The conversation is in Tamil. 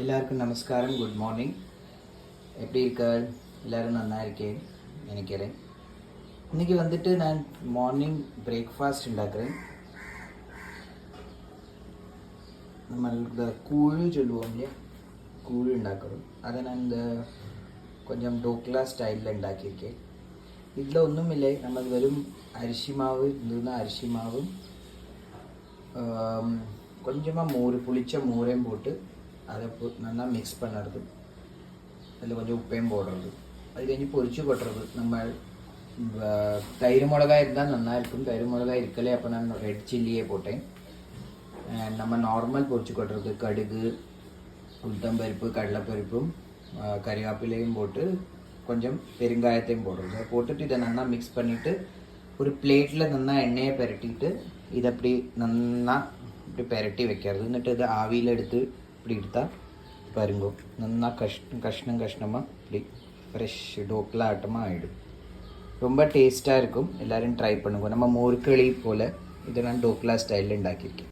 எல்லாருக்கும் நமஸ்காரம். Good morning. எப்படி இருக்க? எல்லோரும் நல்லா இருக்கேன் நினைக்கிறேன். இன்றைக்கி வந்துட்டு நான் மார்னிங் பிரேக்ஃபாஸ்ட் உண்டாக்குறேன். நம்ம இந்த கூழ் சொல்லுவோம் இல்லையா, கூழ் உண்டாக்குறோம். அதை நான் இந்த கொஞ்சம் டோக்லா ஸ்டைலில் ഉണ്ടാക്കിയിരിக்கேன். இதில் ஒன்றும் இல்லை, நம்ம வெறும் அரிசி மாவு இருந்ததுன்னா அரிசி மாவும் கொஞ்சமாக மோர், புளிச்ச மோரையும் போட்டு அதை நல்லா மிக்ஸ் பண்ணுறது. அதில் கொஞ்சம் உப்பையும் போடுறது. அது കഴിഞ്ഞ് பொரிச்சு கொட்டுறது. நம்ம தயிர் மிளகாய் இருந்தால் நல்லா இருக்கும். தயிர் மிளகாய் இருக்கலே, அப்போ நான் ரெட் சில்லியே போட்டேன். நம்ம நார்மல் பொரிச்சு கொட்டுறது கடுகு, உளுத்தம்பருப்பு, கடலைப்பருப்பும் கறிவேப்பிலையும் போட்டு கொஞ்சம் பெருங்காயத்தையும் போடுறது. அதை போட்டுட்டு இதை நல்லா மிக்ஸ் பண்ணிவிட்டு ஒரு பிளேட்டில் நல்லா எண்ணெயை பெரட்டிட்டு இதை அப்படி நல்லா இப்படி பெரட்டி வைக்கிறது. എന്നിട്ട് இது ஆவியில் எடுத்து இப்படி எடுத்தால் பாருங்க, நல்லா கஷ்ணம் கஷ்ணமாக இப்படி ஃப்ரெஷ் டோக்லா ஆட்டமாக ஆகிடும். ரொம்ப டேஸ்ட்டாக இருக்கும். எல்லோரும் ட்ரை பண்ணுங்க. நம்ம மோர்க்களி போல் இதை நான் டோக்லா ஸ்டைலில் ഉണ്ടാക്കിയിരിക്കും.